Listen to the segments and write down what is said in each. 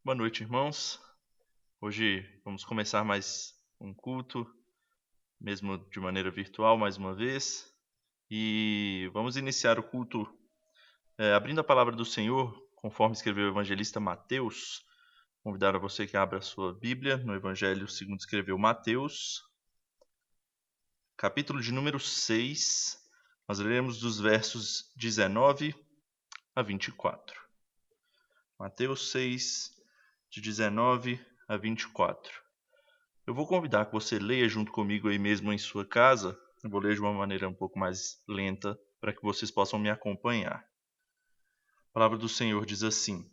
Boa noite, irmãos. Hoje vamos começar mais um culto, mesmo de maneira virtual, mais uma vez. E vamos iniciar o culto abrindo a palavra do Senhor, conforme escreveu o evangelista Mateus. Convidar a você que abra a sua Bíblia no Evangelho segundo escreveu Mateus, capítulo de número 6. Nós leremos dos versos 19 a 24. Mateus 6, de 19 a 24. Eu vou convidar que você leia junto comigo aí mesmo em sua casa. Eu vou ler de uma maneira um pouco mais lenta para que vocês possam me acompanhar. A palavra do Senhor diz assim: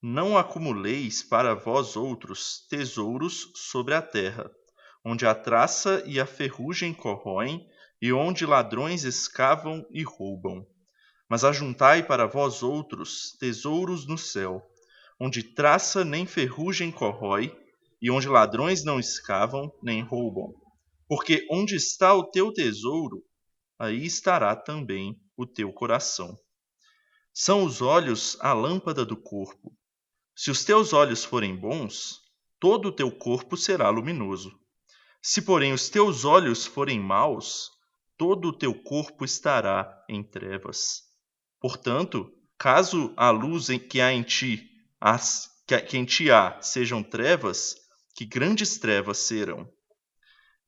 Não acumuleis para vós outros tesouros sobre a terra, onde a traça e a ferrugem corroem, e onde ladrões escavam e roubam. Mas ajuntai para vós outros tesouros no céu, onde traça nem ferrugem corrói, e onde ladrões não escavam nem roubam. Porque onde está o teu tesouro, aí estará também o teu coração. São os olhos a lâmpada do corpo. Se os teus olhos forem bons, todo o teu corpo será luminoso. Se, porém, os teus olhos forem maus, todo o teu corpo estará em trevas. Portanto, caso a luz que em ti há sejam trevas, que grandes trevas serão.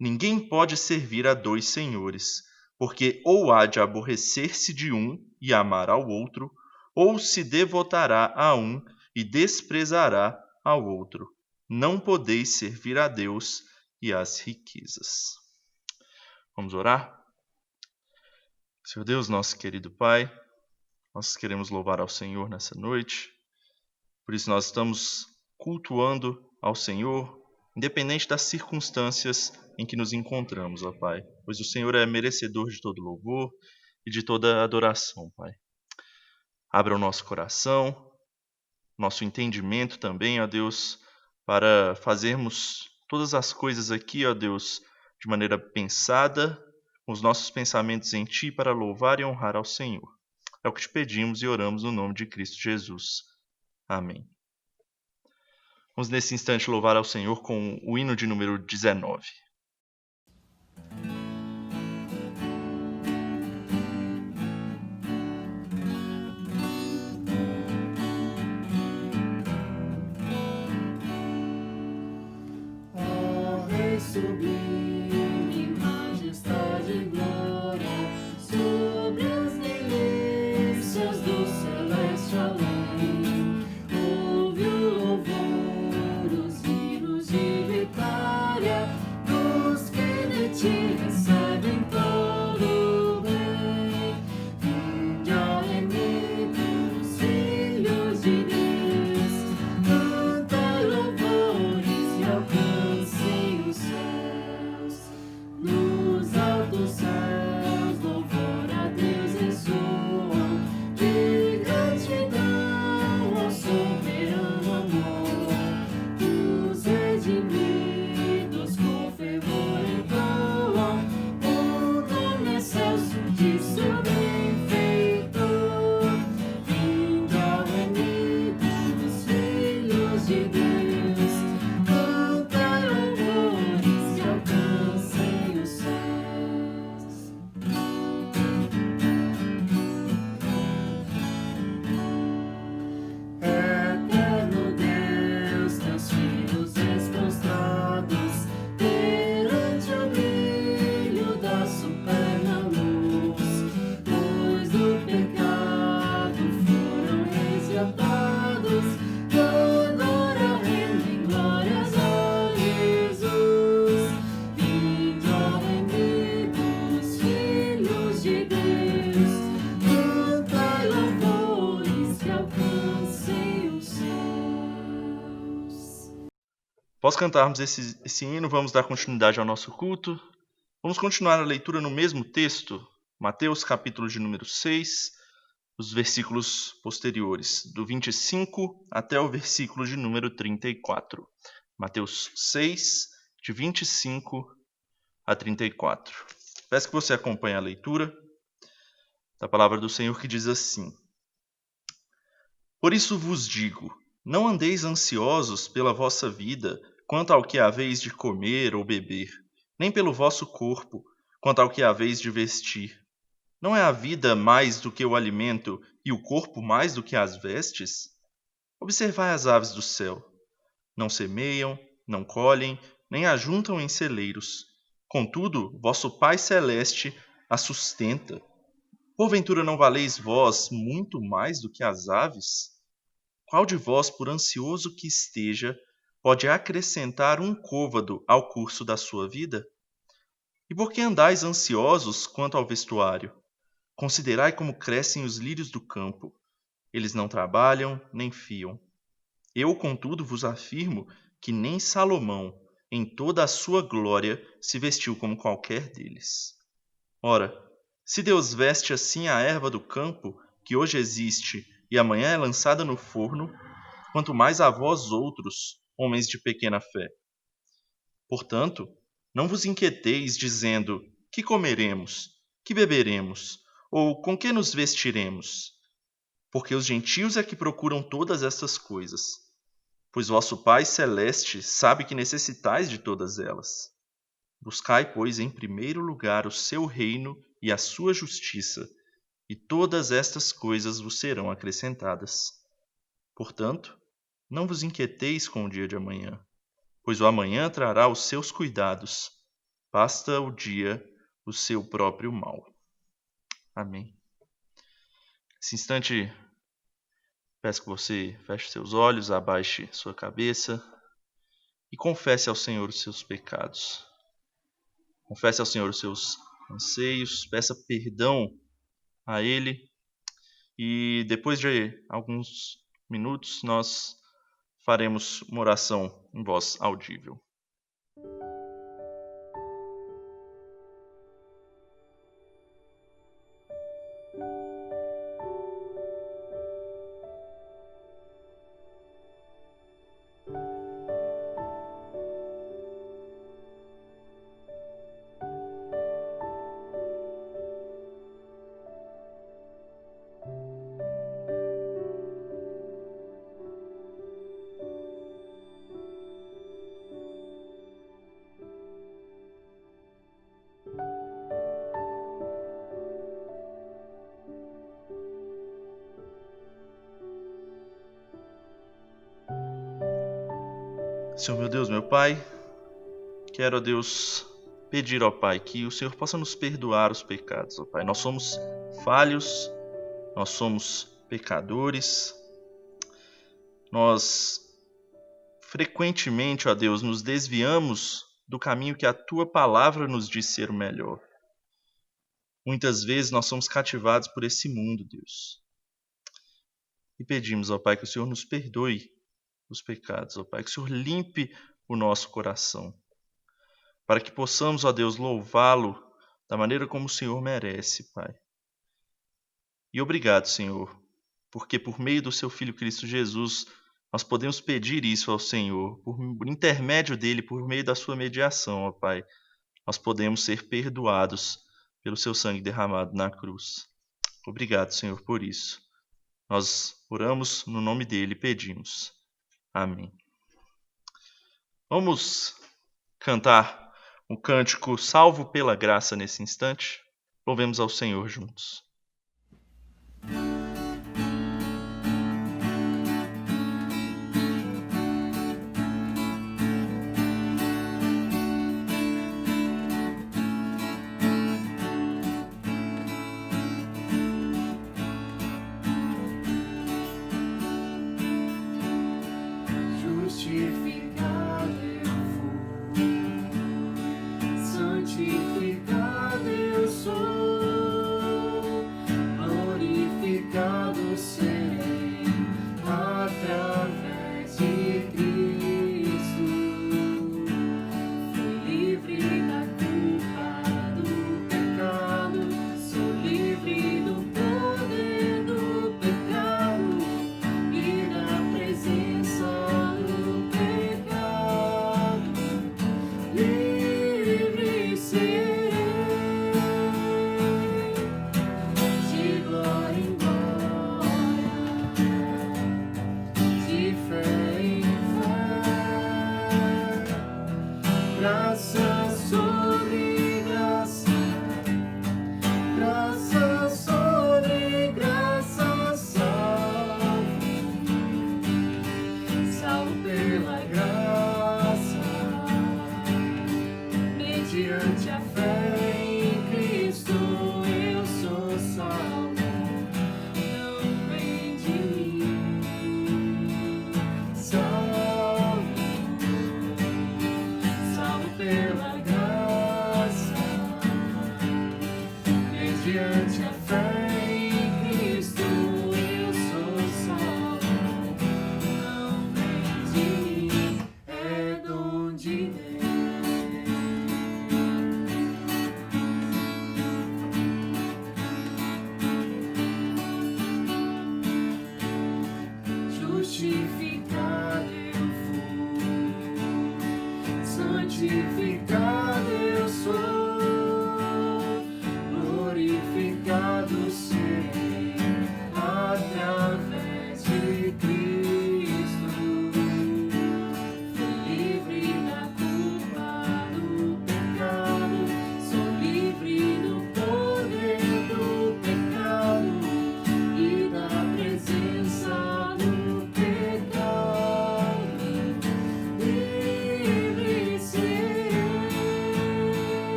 Ninguém pode servir a dois senhores, porque ou há de aborrecer-se de um e amar ao outro, ou se devotará a um e desprezará ao outro. Não podeis servir a Deus e às riquezas. Vamos orar? Senhor Deus, nosso querido Pai, nós queremos louvar ao Senhor nessa noite. Por isso nós estamos cultuando ao Senhor, independente das circunstâncias em que nos encontramos, ó Pai. Pois o Senhor é merecedor de todo louvor e de toda adoração, Pai. Abra o nosso coração, nosso entendimento também, ó Deus, para fazermos todas as coisas aqui, ó Deus, de maneira pensada, com os nossos pensamentos em Ti, para louvar e honrar ao Senhor. É o que te pedimos e oramos no nome de Cristo Jesus. Amém. Vamos nesse instante louvar ao Senhor com o hino de número 19. Sublime majestade e glória sobre as delícias do celeste além. Ouve o louvor, os hinos de vitória dos que de ti recebem todo o bem. Vinde ao remido dos filhos de Deus, cantai louvores e alcancem os céus. Nos altos céus, louvor a Deus ressoam, de gratidão ao soberano amor. Os redimidos com fervor entoam, o nome excelso de seu benfeitor. Vinde ao remido dos filhos de Deus, cantai louvores e alcancem os céus. Eterno Deus, teus filhos prostrados perante o brilho da superna luz, pois do pecado foram resgatados, agora rendem glórias a Jesus. Vinde ao remido dos filhos de Deus, cantai louvores que alcancem os céus. Após cantarmos esse hino, vamos dar continuidade ao nosso culto. Vamos continuar a leitura no mesmo texto, Mateus capítulo de número 6, os versículos posteriores, do 25 até o versículo de número 34. Mateus 6, de 25 a 34. Peço que você acompanhe a leitura da palavra do Senhor, que diz assim: Por isso vos digo, Não andeis ansiosos pela vossa vida, quanto ao que haveis de comer ou beber, nem pelo vosso corpo, quanto ao que haveis de vestir. Não é a vida mais do que o alimento, e o corpo mais do que as vestes? Observai as aves do céu. Não semeiam, não colhem, nem ajuntam em celeiros. Contudo, vosso Pai Celeste as sustenta. Porventura não valeis vós muito mais do que as aves? Qual de vós, por ansioso que esteja, pode acrescentar um côvado ao curso da sua vida? E por que andais ansiosos quanto ao vestuário? Considerai como crescem os lírios do campo. Eles não trabalham, nem fiam. Eu, contudo, vos afirmo que nem Salomão, em toda a sua glória, se vestiu como qualquer deles. Ora, se Deus veste assim a erva do campo, que hoje existe e amanhã é lançada no forno, quanto mais a vós outros, homens de pequena fé. Portanto, não vos inquieteis dizendo: que comeremos, que beberemos, ou com que nos vestiremos? Porque os gentios é que procuram todas estas coisas. Pois vosso Pai Celeste sabe que necessitais de todas elas. Buscai, pois, em primeiro lugar o seu reino e a sua justiça, e todas estas coisas vos serão acrescentadas. Portanto, não vos inquieteis com o dia de amanhã, pois o amanhã trará os seus cuidados. Basta o dia o seu próprio mal. Amém. Nesse instante, peço que você feche seus olhos, abaixe sua cabeça e confesse ao Senhor os seus pecados. Confesse ao Senhor os seus anseios, peça perdão a Ele e depois de alguns minutos nós faremos uma oração em voz audível. Senhor meu Deus, meu Pai, quero, ó Deus, pedir, ó Pai, que o Senhor possa nos perdoar os pecados, ó Pai. Nós somos falhos, nós somos pecadores, nós frequentemente, ó Deus, nos desviamos do caminho que a Tua Palavra nos diz ser o melhor. Muitas vezes nós somos cativados por esse mundo, Deus. E pedimos, ó Pai, que o Senhor nos perdoe os pecados, ó Pai, que o Senhor limpe o nosso coração, para que possamos, ó Deus, louvá-lo da maneira como o Senhor merece, Pai. E obrigado, Senhor, porque por meio do seu Filho Cristo Jesus, nós podemos pedir isso ao Senhor, por intermédio dele, por meio da sua mediação, ó Pai, nós podemos ser perdoados pelo seu sangue derramado na cruz. Obrigado, Senhor, por isso. Nós oramos no nome dele e pedimos. Amém. Vamos cantar o cântico Salvo pela Graça nesse instante. Louvemos ao Senhor juntos. Justificado eu fui, santificado eu sou, glorificado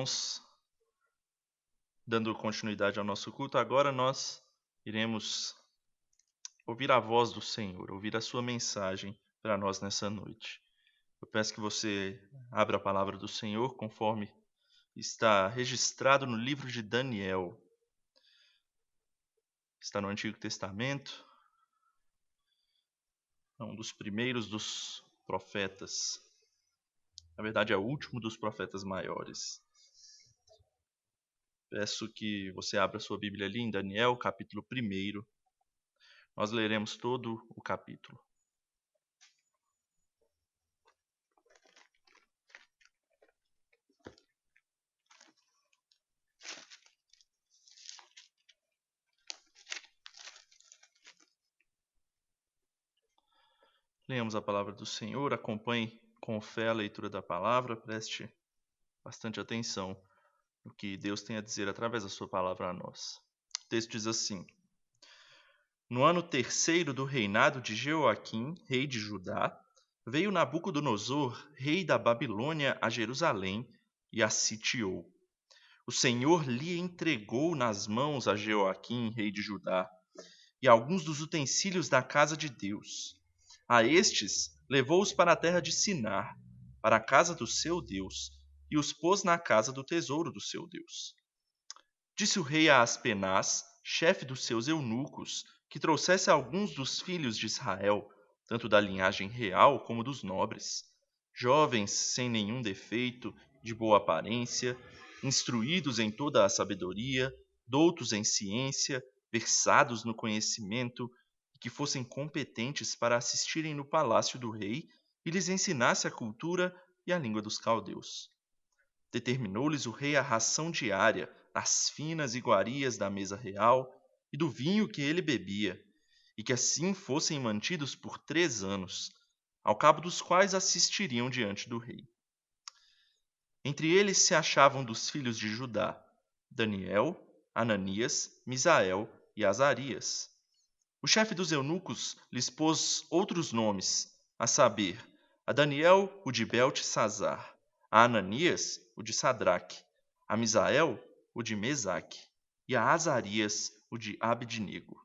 irmãos, dando continuidade ao nosso culto, agora nós iremos ouvir a voz do Senhor, ouvir a sua mensagem para nós nessa noite. Eu peço que você abra a palavra do Senhor conforme está registrado no livro de Daniel. Está no Antigo Testamento, é um dos primeiros dos profetas. Na verdade, é o último dos profetas maiores. Peço que você abra sua Bíblia ali em Daniel, capítulo 1. Nós leremos todo o capítulo. Leamos a palavra do Senhor, acompanhe com fé a leitura da palavra, preste bastante atenção no que Deus tem a dizer através da sua palavra a nós. O texto diz assim: No ano 3º do reinado de Jeoaquim, rei de Judá, veio Nabucodonosor, rei da Babilônia, a Jerusalém e a sitiou. O Senhor lhe entregou nas mãos a Jeoaquim, rei de Judá, e alguns dos utensílios da casa de Deus. A estes levou-os para a terra de Sinar, para a casa do seu Deus, e os pôs na casa do tesouro do seu Deus. Disse o rei a Aspenaz, chefe dos seus eunucos, que trouxesse alguns dos filhos de Israel, tanto da linhagem real como dos nobres, jovens sem nenhum defeito, de boa aparência, instruídos em toda a sabedoria, doutos em ciência, versados no conhecimento, e que fossem competentes para assistirem no palácio do rei e lhes ensinasse a cultura e a língua dos caldeus. Determinou-lhes o rei a ração diária, as finas iguarias da mesa real e do vinho que ele bebia, e que assim fossem mantidos por 3 anos, ao cabo dos quais assistiriam diante do rei. Entre eles se achavam dos filhos de Judá, Daniel, Ananias, Misael e Azarias. O chefe dos eunucos lhes pôs outros nomes, a saber, a Daniel o de Beltesazar, a Ananias o de Sadraque, a Misael o de Mesaque e a Azarias o de Abednego.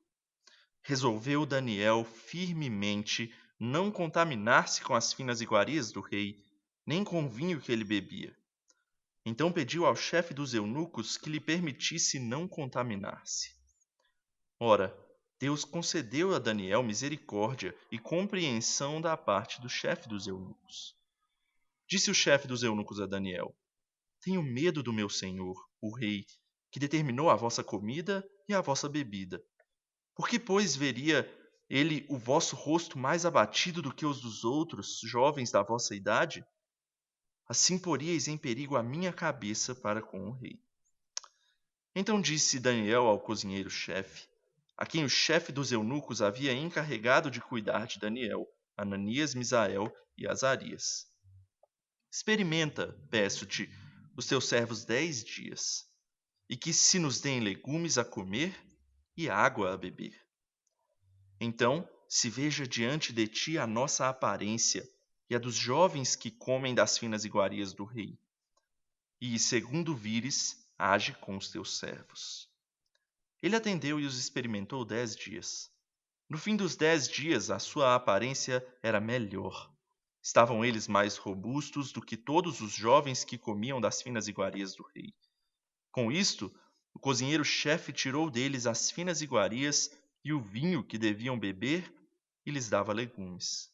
Resolveu Daniel firmemente não contaminar-se com as finas iguarias do rei, nem com o vinho que ele bebia. Então pediu ao chefe dos eunucos que lhe permitisse não contaminar-se. Ora, Deus concedeu a Daniel misericórdia e compreensão da parte do chefe dos eunucos. Disse o chefe dos eunucos a Daniel: Tenho medo do meu senhor, o rei, que determinou a vossa comida e a vossa bebida. Por que, pois, veria ele o vosso rosto mais abatido do que os dos outros jovens da vossa idade? Assim poríeis em perigo a minha cabeça para com o rei. Então disse Daniel ao cozinheiro-chefe, a quem o chefe dos eunucos havia encarregado de cuidar de Daniel, Ananias, Misael e Azarias: Experimenta, peço-te, os teus servos 10 dias, e que se nos deem legumes a comer e água a beber. Então se veja diante de ti a nossa aparência e a dos jovens que comem das finas iguarias do rei. E, segundo vires, age com os teus servos. Ele atendeu e os experimentou 10 dias. No fim dos 10 dias, a sua aparência era melhor. Estavam eles mais robustos do que todos os jovens que comiam das finas iguarias do rei. Com isto, o cozinheiro-chefe tirou deles as finas iguarias e o vinho que deviam beber e lhes dava legumes.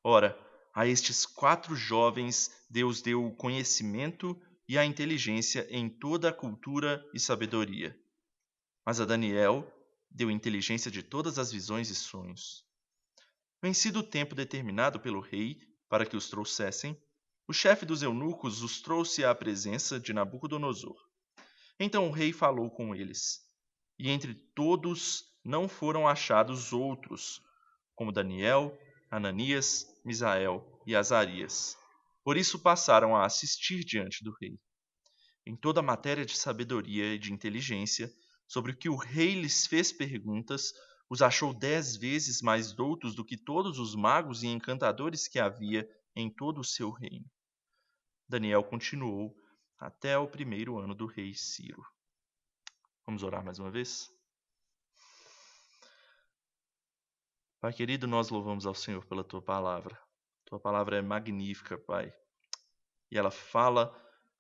Ora, a estes 4 jovens Deus deu o conhecimento e a inteligência em toda a cultura e sabedoria. Mas a Daniel deu inteligência de todas as visões e sonhos. Vencido o tempo determinado pelo rei para que os trouxessem, o chefe dos eunucos os trouxe à presença de Nabucodonosor. Então o rei falou com eles, e entre todos não foram achados outros, como Daniel, Ananias, Misael e Azarias. Por isso passaram a assistir diante do rei. Em toda a matéria de sabedoria e de inteligência, sobre o que o rei lhes fez perguntas, os achou 10 vezes mais doutos do que todos os magos e encantadores que havia em todo o seu reino. Daniel continuou até o primeiro ano do rei Ciro. Vamos orar mais uma vez? Pai querido, nós louvamos ao Senhor pela Tua palavra. Tua palavra é magnífica, Pai. E ela fala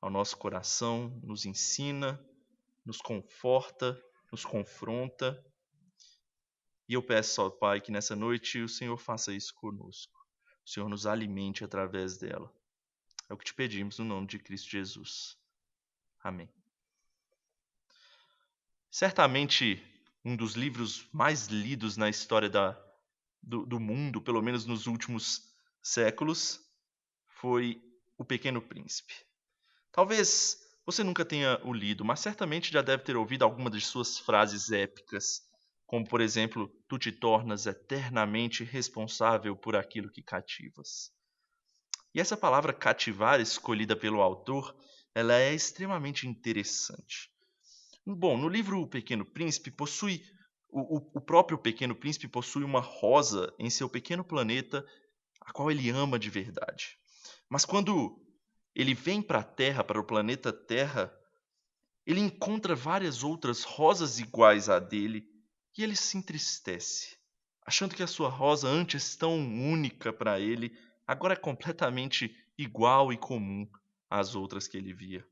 ao nosso coração, nos ensina, nos conforta, nos confronta. E eu peço ao Pai que nessa noite o Senhor faça isso conosco. O Senhor nos alimente através dela. É o que te pedimos no nome de Cristo Jesus. Amém. Certamente, um dos livros mais lidos na história do mundo, pelo menos nos últimos séculos, foi O Pequeno Príncipe. Talvez você nunca tenha o lido, mas certamente já deve ter ouvido alguma de suas frases épicas, como, por exemplo, tu te tornas eternamente responsável por aquilo que cativas. E essa palavra cativar, escolhida pelo autor, ela é extremamente interessante. Bom, no livro O Pequeno Príncipe, o próprio Pequeno Príncipe possui uma rosa em seu pequeno planeta, a qual ele ama de verdade. Mas quando ele vem para a Terra, para o planeta Terra, ele encontra várias outras rosas iguais à dele e ele se entristece, achando que a sua rosa, antes tão única para ele, agora é completamente igual e comum às outras que ele via.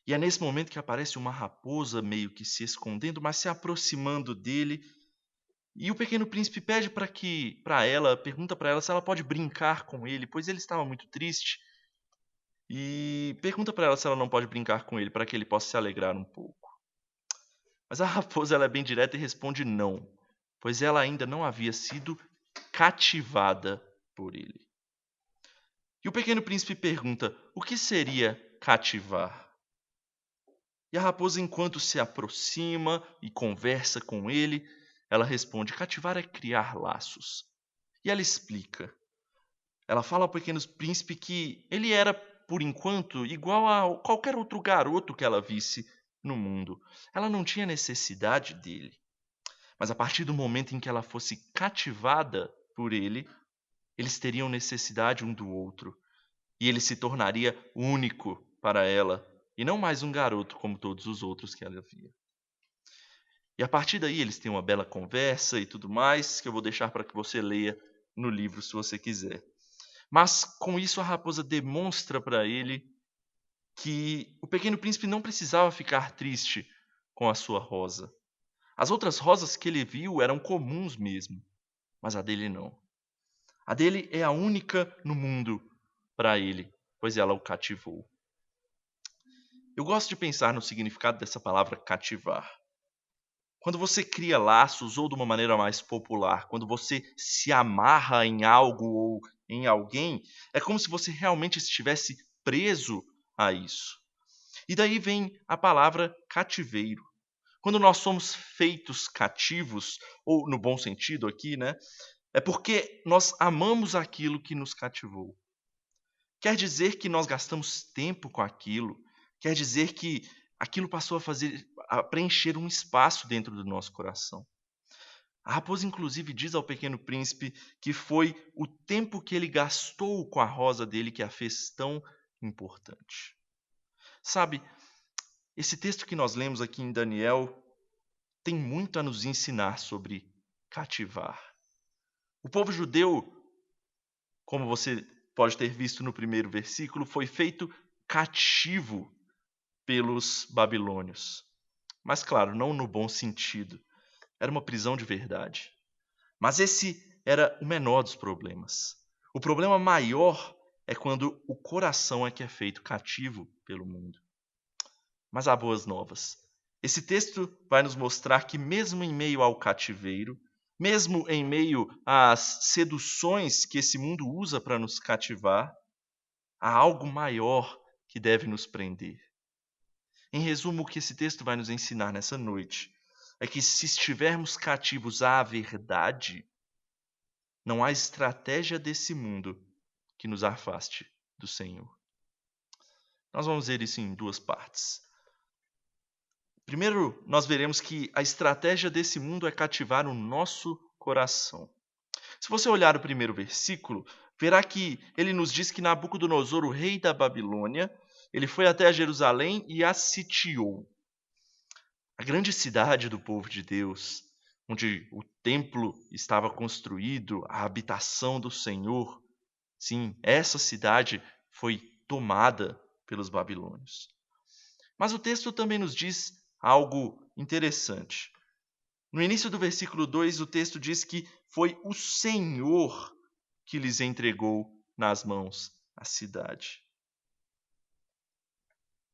E é nesse momento que aparece uma raposa meio que se escondendo, mas se aproximando dele. E o Pequeno Príncipe pede pergunta para ela se ela pode brincar com ele, pois ele estava muito triste. E pergunta para ela se ela não pode brincar com ele, para que ele possa se alegrar um pouco. Mas a raposa ela é bem direta e responde não, pois ela ainda não havia sido cativada por ele. E o Pequeno Príncipe pergunta: o que seria cativar? E a raposa, enquanto se aproxima e conversa com ele, ela responde: cativar é criar laços. E ela explica. Ela fala ao Pequeno Príncipe que ele era, por enquanto, igual a qualquer outro garoto que ela visse no mundo. Ela não tinha necessidade dele. Mas a partir do momento em que ela fosse cativada por ele, eles teriam necessidade um do outro. E ele se tornaria único para ela, e não mais um garoto como todos os outros que ela via. E a partir daí eles têm uma bela conversa e tudo mais, que eu vou deixar para que você leia no livro se você quiser. Mas com isso a raposa demonstra para ele que o Pequeno Príncipe não precisava ficar triste com a sua rosa. As outras rosas que ele viu eram comuns mesmo, mas a dele não. A dele é a única no mundo para ele, pois ela o cativou. Eu gosto de pensar no significado dessa palavra cativar. Quando você cria laços, ou de uma maneira mais popular, quando você se amarra em algo ou em alguém, é como se você realmente estivesse preso a isso. E daí vem a palavra cativeiro. Quando nós somos feitos cativos, ou no bom sentido aqui, né? É porque nós amamos aquilo que nos cativou. Quer dizer que nós gastamos tempo com aquilo, quer dizer que aquilo passou a preencher um espaço dentro do nosso coração. A raposa, inclusive, diz ao Pequeno Príncipe que foi o tempo que ele gastou com a rosa dele que a fez tão importante. Sabe, esse texto que nós lemos aqui em Daniel tem muito a nos ensinar sobre cativar. O povo judeu, como você pode ter visto no primeiro versículo, foi feito cativo pelos babilônios. Mas, claro, não no bom sentido. Era uma prisão de verdade. Mas esse era o menor dos problemas. O problema maior é quando o coração é que é feito cativo pelo mundo. Mas há boas novas. Esse texto vai nos mostrar que mesmo em meio ao cativeiro, mesmo em meio às seduções que esse mundo usa para nos cativar, há algo maior que deve nos prender. Em resumo, o que esse texto vai nos ensinar nessa noite é que se estivermos cativos à verdade, não há estratégia desse mundo que nos afaste do Senhor. Nós vamos ver isso em duas partes. Primeiro, nós veremos que a estratégia desse mundo é cativar o nosso coração. Se você olhar o primeiro versículo, verá que ele nos diz que Nabucodonosor, o rei da Babilônia, ele foi até Jerusalém e a sitiou. A grande cidade do povo de Deus, onde o templo estava construído, a habitação do Senhor, sim, essa cidade foi tomada pelos babilônios. Mas o texto também nos diz algo interessante. No início do versículo 2, o texto diz que foi o Senhor que lhes entregou nas mãos a cidade.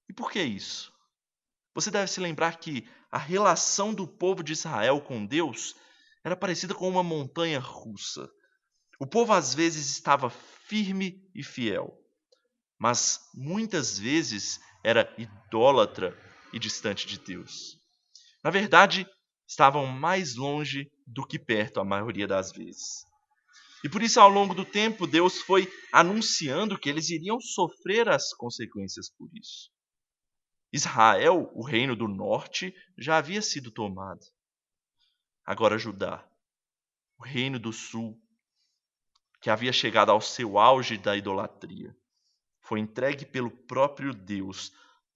E por que isso? Você deve se lembrar que a relação do povo de Israel com Deus era parecida com uma montanha russa. O povo às vezes estava firme e fiel, mas muitas vezes era idólatra e distante de Deus. Na verdade, estavam mais longe do que perto a maioria das vezes. E por isso, ao longo do tempo, Deus foi anunciando que eles iriam sofrer as consequências por isso. Israel, o reino do norte, já havia sido tomado. Agora Judá, o reino do sul, que havia chegado ao seu auge da idolatria, foi entregue pelo próprio Deus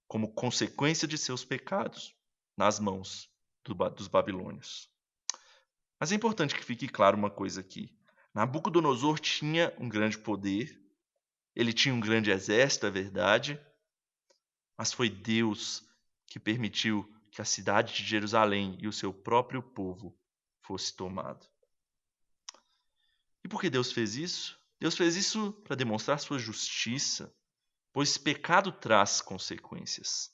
como consequência de seus pecados nas mãos dos babilônios. Mas é importante que fique claro uma coisa aqui. Nabucodonosor tinha um grande poder, ele tinha um grande exército, é verdade, mas foi Deus que permitiu que a cidade de Jerusalém e o seu próprio povo fosse tomado. E por que Deus fez isso? Deus fez isso para demonstrar sua justiça, pois pecado traz consequências.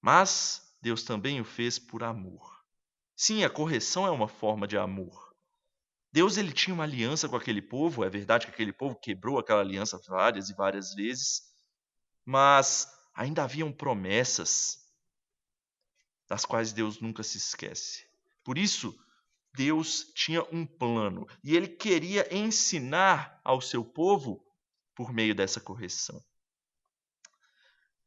Mas Deus também o fez por amor. Sim, a correção é uma forma de amor. Deus ele tinha uma aliança com aquele povo, é verdade que aquele povo quebrou aquela aliança várias e várias vezes, mas ainda haviam promessas das quais Deus nunca se esquece. Por isso, Deus tinha um plano e ele queria ensinar ao seu povo por meio dessa correção.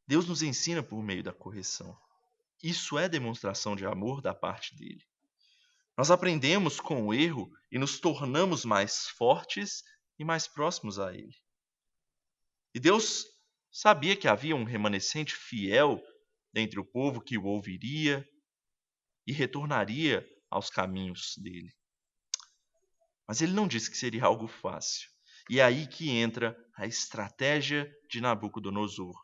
Deus nos ensina por meio da correção. Isso é demonstração de amor da parte dele. Nós aprendemos com o erro e nos tornamos mais fortes e mais próximos a ele. E Deus sabia que havia um remanescente fiel dentre o povo que o ouviria e retornaria aos caminhos dele. Mas ele não disse que seria algo fácil. E é aí que entra a estratégia de Nabucodonosor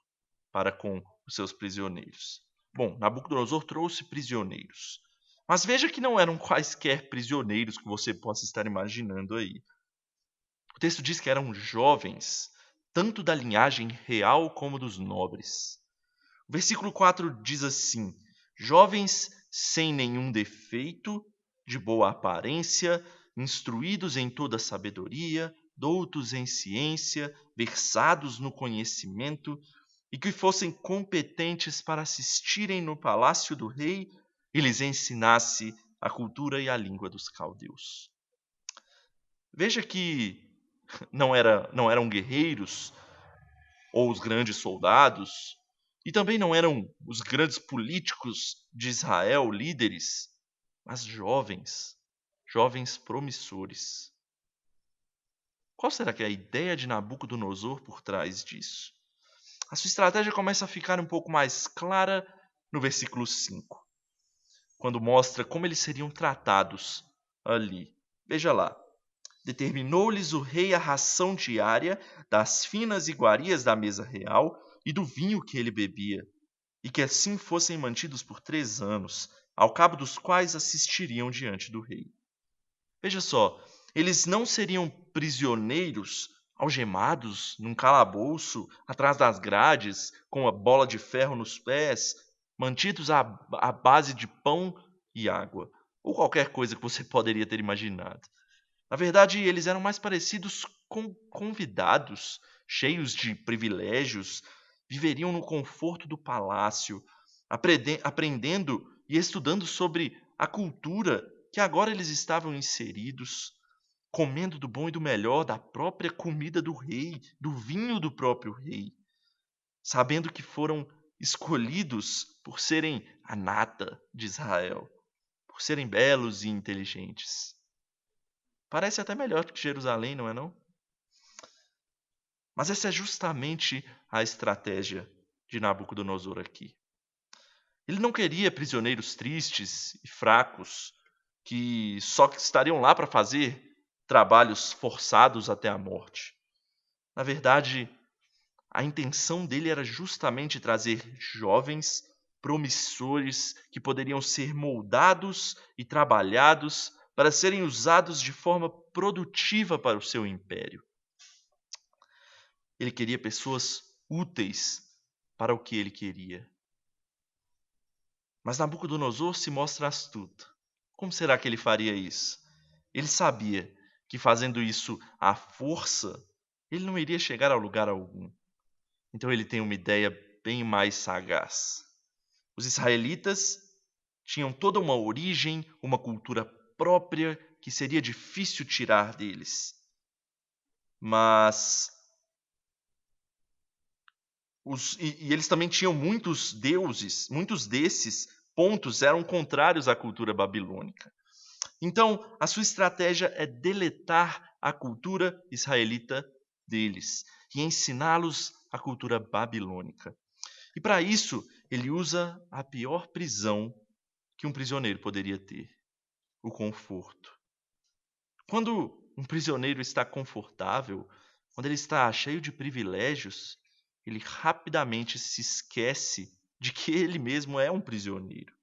para com os seus prisioneiros. Bom, Nabucodonosor trouxe prisioneiros. Mas veja que não eram quaisquer prisioneiros que você possa estar imaginando aí. O texto diz que eram jovens, tanto da linhagem real como dos nobres. O versículo 4 diz assim: jovens sem nenhum defeito, de boa aparência, instruídos em toda sabedoria, doutos em ciência, versados no conhecimento, e que fossem competentes para assistirem no palácio do rei e lhes ensinasse a cultura e a língua dos caldeus. Veja que não eram guerreiros ou os grandes soldados, e também não eram os grandes políticos de Israel, líderes, mas jovens promissores. Qual será que é a ideia de Nabucodonosor por trás disso? A sua estratégia começa a ficar um pouco mais clara no versículo 5, quando mostra como eles seriam tratados ali. Veja lá. Determinou-lhes o rei a ração diária das finas iguarias da mesa real e do vinho que ele bebia, e que assim fossem mantidos por 3 anos, ao cabo dos quais assistiriam diante do rei. Veja só, eles não seriam prisioneiros, algemados num calabouço, atrás das grades, com a bola de ferro nos pés, mantidos à base de pão e água, ou qualquer coisa que você poderia ter imaginado. Na verdade, eles eram mais parecidos com convidados, cheios de privilégios, viveriam no conforto do palácio, aprendendo e estudando sobre a cultura que agora eles estavam inseridos, comendo do bom e do melhor, da própria comida do rei, do vinho do próprio rei, sabendo que foram escolhidos por serem a nata de Israel, por serem belos e inteligentes. Parece até melhor que Jerusalém, não é não? Mas essa é justamente a estratégia de Nabucodonosor aqui. Ele não queria prisioneiros tristes e fracos que só estariam lá para fazer trabalhos forçados até a morte. Na verdade, a intenção dele era justamente trazer jovens promissores que poderiam ser moldados e trabalhados para serem usados de forma produtiva para o seu império. Ele queria pessoas úteis para o que ele queria. Mas Nabucodonosor se mostra astuto. Como será que ele faria isso? Ele sabia que fazendo isso à força, ele não iria chegar a lugar algum. Então ele tem uma ideia bem mais sagaz. Os israelitas tinham toda uma origem, uma cultura própria que seria difícil tirar deles. Mas eles também tinham muitos deuses, muitos desses pontos eram contrários à cultura babilônica. Então, a sua estratégia é deletar a cultura israelita deles e ensiná-los a cultura babilônica. E para isso, ele usa a pior prisão que um prisioneiro poderia ter: o conforto. Quando um prisioneiro está confortável, quando ele está cheio de privilégios, ele rapidamente se esquece de que ele mesmo é um prisioneiro.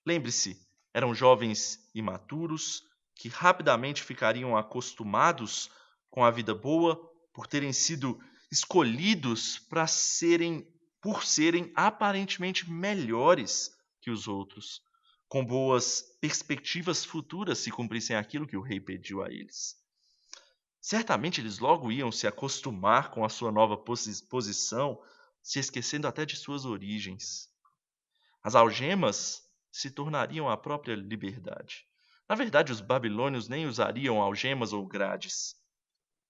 Lembre-se, eram jovens imaturos que rapidamente ficariam acostumados com a vida boa por terem sido escolhidos por serem aparentemente melhores que os outros, com boas perspectivas futuras se cumprissem aquilo que o rei pediu a eles. Certamente eles logo iam se acostumar com a sua nova posição, se esquecendo até de suas origens. As algemas se tornariam a própria liberdade. Na verdade, os babilônios nem usariam algemas ou grades,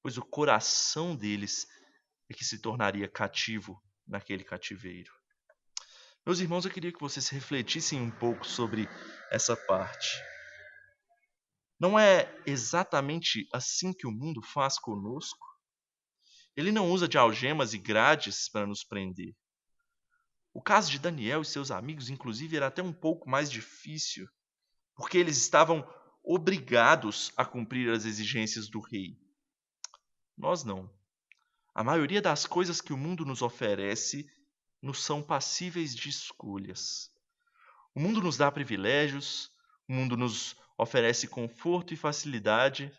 pois o coração deles é que se tornaria cativo naquele cativeiro. Meus irmãos, eu queria que vocês refletissem um pouco sobre essa parte. Não é exatamente assim que o mundo faz conosco? Ele não usa de algemas e grades para nos prender. O caso de Daniel e seus amigos, inclusive, era até um pouco mais difícil, porque eles estavam obrigados a cumprir as exigências do rei. Nós não. A maioria das coisas que o mundo nos oferece nos são passíveis de escolhas. O mundo nos dá privilégios, o mundo nos oferece conforto e facilidade,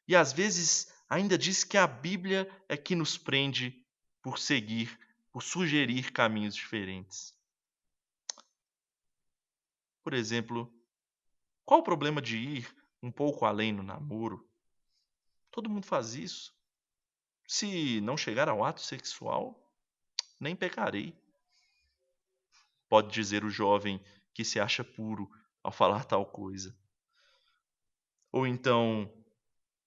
e às vezes ainda diz que a Bíblia é que nos prende por sugerir caminhos diferentes. Por exemplo, qual o problema de ir um pouco além no namoro? Todo mundo faz isso. Se não chegar ao ato sexual, nem pecarei. Pode dizer o jovem que se acha puro ao falar tal coisa. Ou então,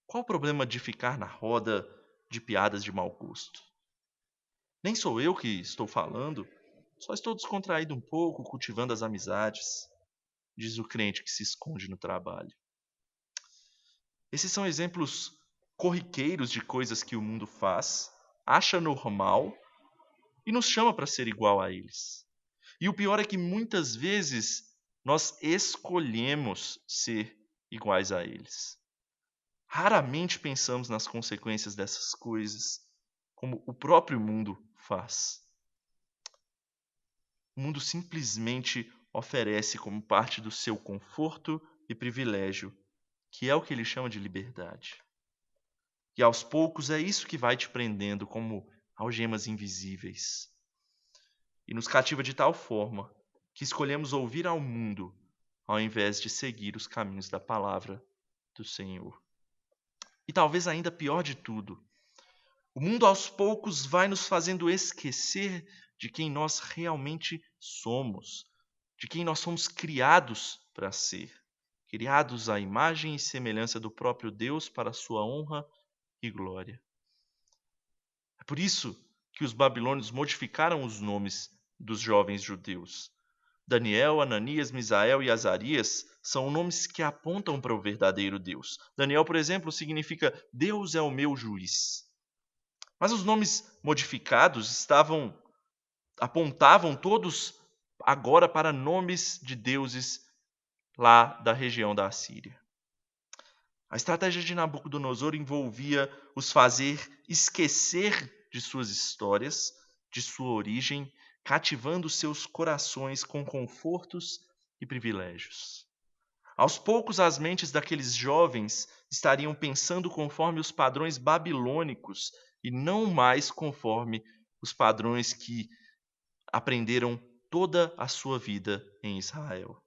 qual o problema de ficar na roda de piadas de mau gosto? Nem sou eu que estou falando, só estou descontraído um pouco, cultivando as amizades, diz o crente que se esconde no trabalho. Esses são exemplos corriqueiros de coisas que o mundo faz, acha normal e nos chama para ser igual a eles. E o pior é que muitas vezes nós escolhemos ser iguais a eles. Raramente pensamos nas consequências dessas coisas, como o próprio mundo faz. O mundo simplesmente oferece como parte do seu conforto e privilégio, que é o que ele chama de liberdade. E aos poucos é isso que vai te prendendo como algemas invisíveis. E nos cativa de tal forma que escolhemos ouvir ao mundo ao invés de seguir os caminhos da palavra do Senhor. E talvez ainda pior de tudo, o mundo aos poucos vai nos fazendo esquecer de quem nós realmente somos, de quem nós somos criados para ser, criados à imagem e semelhança do próprio Deus para a sua honra e glória. É por isso que os babilônios modificaram os nomes dos jovens judeus. Daniel, Ananias, Misael e Azarias são nomes que apontam para o verdadeiro Deus. Daniel, por exemplo, significa Deus é o meu juiz. Mas os nomes modificados estavam apontavam todos agora para nomes de deuses lá da região da Assíria. A estratégia de Nabucodonosor envolvia os fazer esquecer de suas histórias, de sua origem, cativando seus corações com confortos e privilégios. Aos poucos, as mentes daqueles jovens estariam pensando conforme os padrões babilônicos e não mais conforme os padrões que aprenderam toda a sua vida em Israel.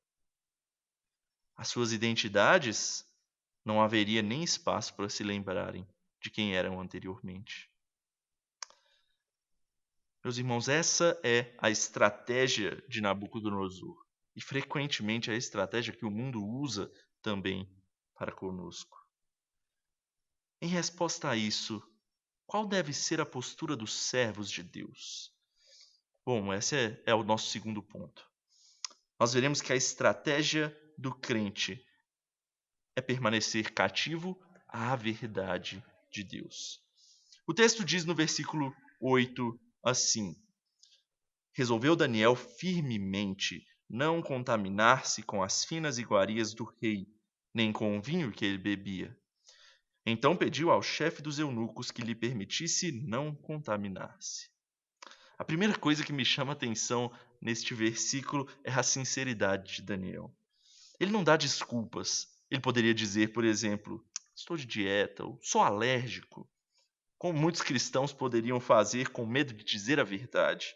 As suas identidades não haveria nem espaço para se lembrarem de quem eram anteriormente. Meus irmãos, essa é a estratégia de Nabucodonosor. E frequentemente é a estratégia que o mundo usa também para conosco. Em resposta a isso, qual deve ser a postura dos servos de Deus? Bom, esse é o nosso segundo ponto. Nós veremos que a estratégia do crente é permanecer cativo à verdade de Deus. O texto diz no versículo 8 assim: resolveu Daniel firmemente não contaminar-se com as finas iguarias do rei, nem com o vinho que ele bebia. Então pediu ao chefe dos eunucos que lhe permitisse não contaminar-se. A primeira coisa que me chama a atenção neste versículo é a sinceridade de Daniel. Ele não dá desculpas. Ele poderia dizer, por exemplo, estou de dieta, ou sou alérgico, como muitos cristãos poderiam fazer com medo de dizer a verdade,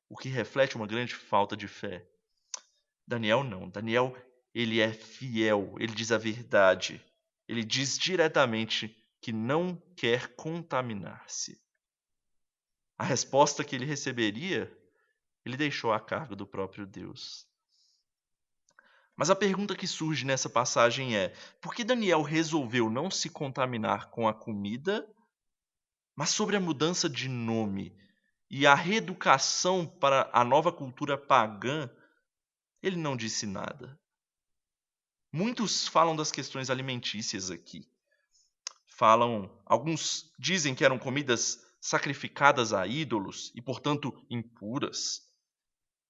o que reflete uma grande falta de fé. Daniel não. Daniel, ele é fiel, ele diz a verdade. Ele diz diretamente que não quer contaminar-se. A resposta que ele receberia, ele deixou a cargo do próprio Deus. Mas a pergunta que surge nessa passagem é: por que Daniel resolveu não se contaminar com a comida, mas sobre a mudança de nome e a reeducação para a nova cultura pagã, ele não disse nada? Muitos falam das questões alimentícias aqui. Alguns dizem que eram comidas sacrificadas a ídolos e, portanto, impuras.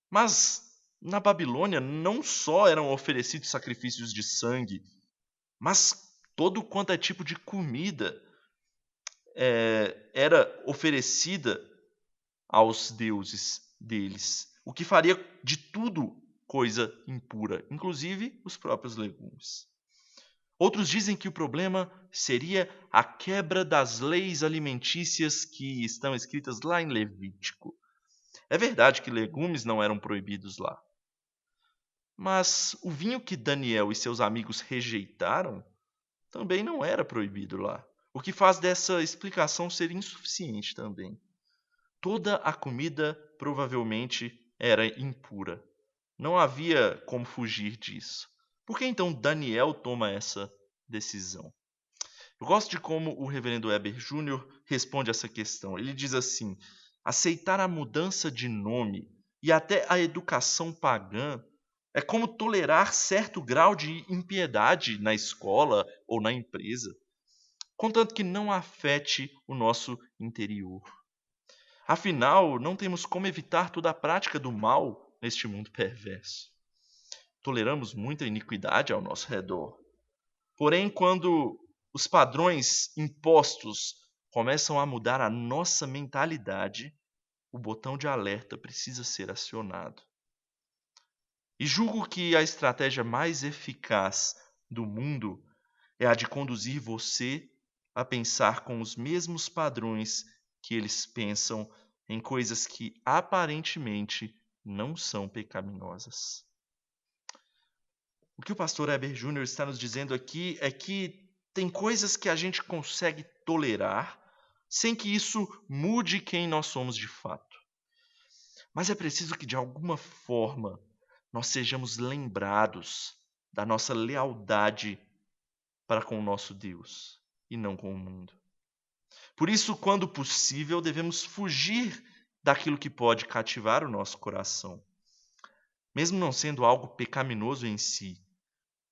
Mas na Babilônia não só eram oferecidos sacrifícios de sangue, mas todo quanto é tipo de comida era oferecida aos deuses deles, o que faria de tudo coisa impura, inclusive os próprios legumes. Outros dizem que o problema seria a quebra das leis alimentícias que estão escritas lá em Levítico. É verdade que legumes não eram proibidos lá. Mas o vinho que Daniel e seus amigos rejeitaram também não era proibido lá, o que faz dessa explicação ser insuficiente também. Toda a comida provavelmente era impura. Não havia como fugir disso. Por que então Daniel toma essa decisão? Eu gosto de como o reverendo Weber Jr. responde essa questão. Ele diz assim: aceitar a mudança de nome e até a educação pagã é como tolerar certo grau de impiedade na escola ou na empresa, contanto que não afete o nosso interior. Afinal, não temos como evitar toda a prática do mal neste mundo perverso. Toleramos muita iniquidade ao nosso redor. Porém, quando os padrões impostos começam a mudar a nossa mentalidade, o botão de alerta precisa ser acionado. E julgo que a estratégia mais eficaz do mundo é a de conduzir você a pensar com os mesmos padrões que eles pensam em coisas que aparentemente não são pecaminosas. O que o pastor Weber Jr. está nos dizendo aqui é que tem coisas que a gente consegue tolerar sem que isso mude quem nós somos de fato. Mas é preciso que, de alguma forma, nós sejamos lembrados da nossa lealdade para com o nosso Deus e não com o mundo. Por isso, quando possível, devemos fugir daquilo que pode cativar o nosso coração, mesmo não sendo algo pecaminoso em si,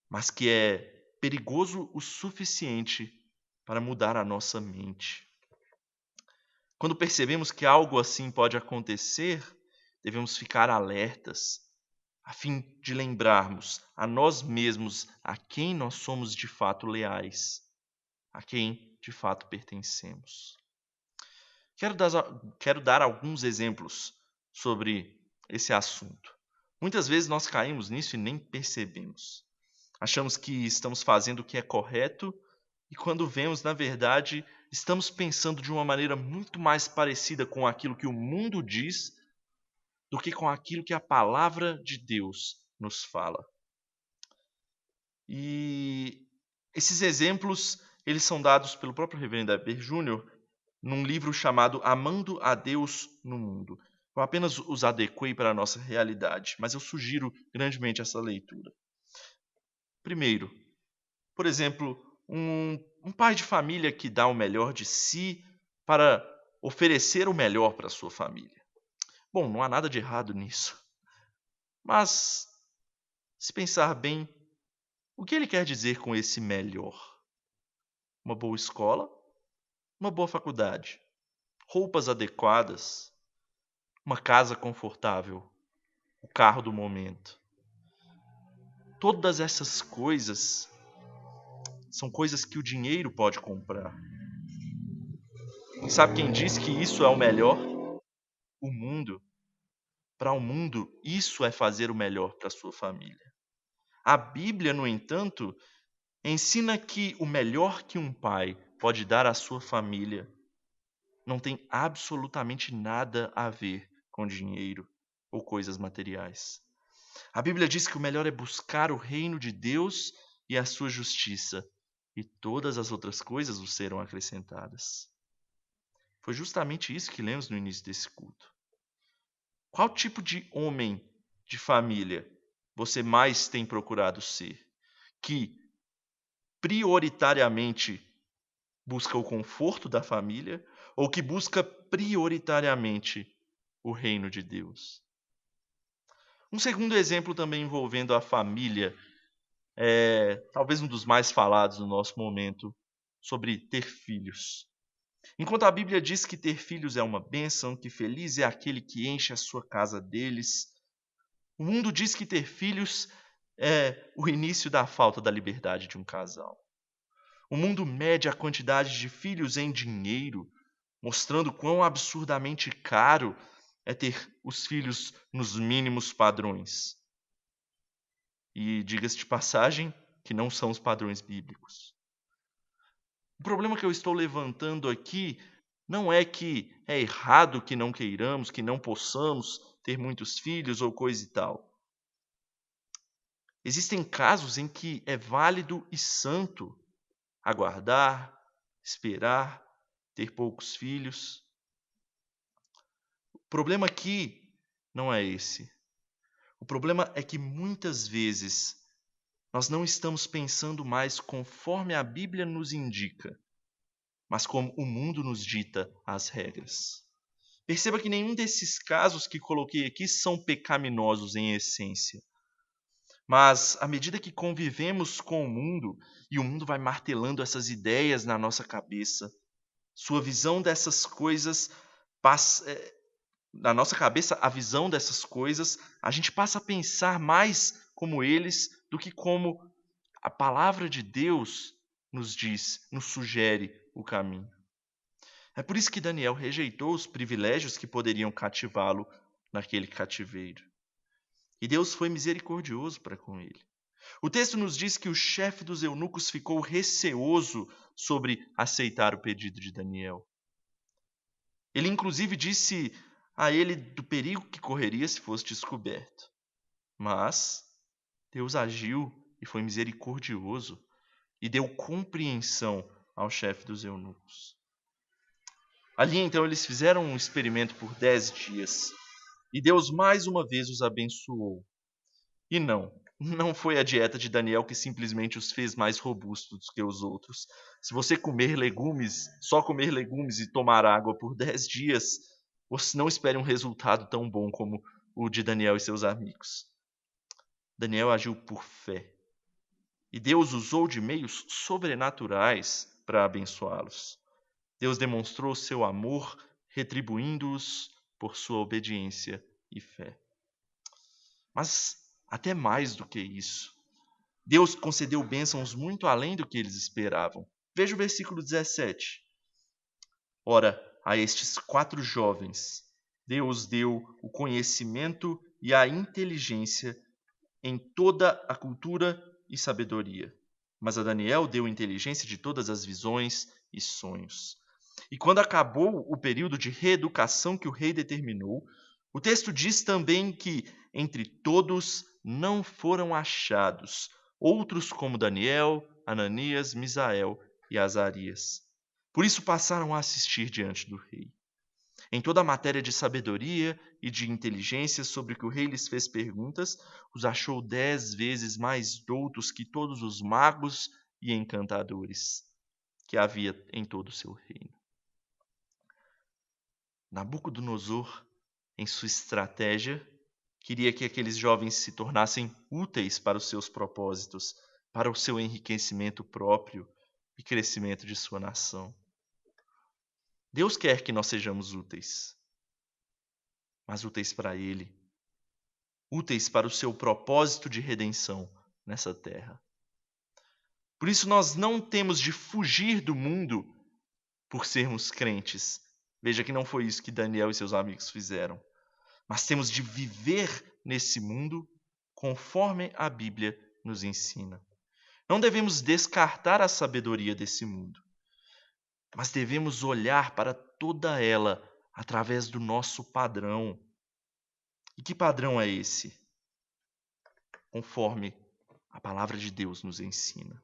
mas que é perigoso o suficiente para mudar a nossa mente. Quando percebemos que algo assim pode acontecer, devemos ficar alertas, a fim de lembrarmos a nós mesmos a quem nós somos de fato leais, a quem de fato pertencemos. Quero dar alguns exemplos sobre esse assunto. Muitas vezes nós caímos nisso e nem percebemos. Achamos que estamos fazendo o que é correto e quando vemos, na verdade, estamos pensando de uma maneira muito mais parecida com aquilo que o mundo diz do que com aquilo que a palavra de Deus nos fala. E esses exemplos, eles são dados pelo próprio Reverendo Heber Júnior num livro chamado Amando a Deus no Mundo. Eu apenas os adequei para a nossa realidade, mas eu sugiro grandemente essa leitura. Primeiro, por exemplo, um pai de família que dá o melhor de si para oferecer o melhor para a sua família. Bom, não há nada de errado nisso. Mas, se pensar bem, o que ele quer dizer com esse melhor? Uma boa escola? Uma boa faculdade? Roupas adequadas? Uma casa confortável? O carro do momento? Todas essas coisas são coisas que o dinheiro pode comprar. E sabe quem diz que isso é o melhor? O mundo. Para o mundo, isso é fazer o melhor para a sua família. A Bíblia, no entanto, ensina que o melhor que um pai pode dar à sua família não tem absolutamente nada a ver com dinheiro ou coisas materiais. A Bíblia diz que o melhor é buscar o reino de Deus e a sua justiça, e todas as outras coisas vos serão acrescentadas. Foi justamente isso que lemos no início desse culto. Qual tipo de homem de família você mais tem procurado ser? Que prioritariamente busca o conforto da família ou que busca prioritariamente o reino de Deus? Um segundo exemplo também envolvendo a família, talvez um dos mais falados no nosso momento, sobre ter filhos. Enquanto a Bíblia diz que ter filhos é uma bênção, que feliz é aquele que enche a sua casa deles, o mundo diz que ter filhos é o início da falta da liberdade de um casal. O mundo mede a quantidade de filhos em dinheiro, mostrando quão absurdamente caro é ter os filhos nos mínimos padrões. E diga-se de passagem que não são os padrões bíblicos. O problema que eu estou levantando aqui não é que é errado que não queiramos, que não possamos ter muitos filhos ou coisa e tal. Existem casos em que é válido e santo aguardar, esperar, ter poucos filhos. O problema aqui não é esse. O problema é que muitas vezes nós não estamos pensando mais conforme a Bíblia nos indica, mas como o mundo nos dita as regras. Perceba que nenhum desses casos que coloquei aqui são pecaminosos em essência. Mas à medida que convivemos com o mundo, e o mundo vai martelando essas ideias na nossa cabeça, sua visão dessas coisas passa, na nossa cabeça, a visão dessas coisas, a gente passa a pensar mais como eles do que como a palavra de Deus nos diz, nos sugere o caminho. É por isso que Daniel rejeitou os privilégios que poderiam cativá-lo naquele cativeiro. E Deus foi misericordioso para com ele. O texto nos diz que o chefe dos eunucos ficou receoso sobre aceitar o pedido de Daniel. Ele inclusive disse a ele do perigo que correria se fosse descoberto. Mas Deus agiu e foi misericordioso e deu compreensão ao chefe dos eunucos. Ali então eles fizeram um experimento por 10 dias e Deus mais uma vez os abençoou. E não foi a dieta de Daniel que simplesmente os fez mais robustos do que os outros. Se você comer legumes, só comer legumes e tomar água por 10 dias, você não espere um resultado tão bom como o de Daniel e seus amigos. Daniel agiu por fé. E Deus usou de meios sobrenaturais para abençoá-los. Deus demonstrou seu amor, retribuindo-os por sua obediência e fé. Mas até mais do que isso. Deus concedeu bênçãos muito além do que eles esperavam. Veja o versículo 17. Ora, a estes 4 jovens, Deus deu o conhecimento e a inteligência em toda a cultura e sabedoria. Mas a Daniel deu inteligência de todas as visões e sonhos. E quando acabou o período de reeducação que o rei determinou, o texto diz também que entre todos não foram achados outros como Daniel, Ananias, Misael e Azarias. Por isso passaram a assistir diante do rei. Em toda a matéria de sabedoria e de inteligência sobre que o rei lhes fez perguntas, os achou 10 vezes mais doutos que todos os magos e encantadores que havia em todo o seu reino. Nabucodonosor, em sua estratégia, queria que aqueles jovens se tornassem úteis para os seus propósitos, para o seu enriquecimento próprio e crescimento de sua nação. Deus quer que nós sejamos úteis, mas úteis para Ele, úteis para o seu propósito de redenção nessa terra. Por isso nós não temos de fugir do mundo por sermos crentes. Veja que não foi isso que Daniel e seus amigos fizeram. Mas temos de viver nesse mundo conforme a Bíblia nos ensina. Não devemos descartar a sabedoria desse mundo, mas devemos olhar para toda ela através do nosso padrão. E que padrão é esse? Conforme a palavra de Deus nos ensina.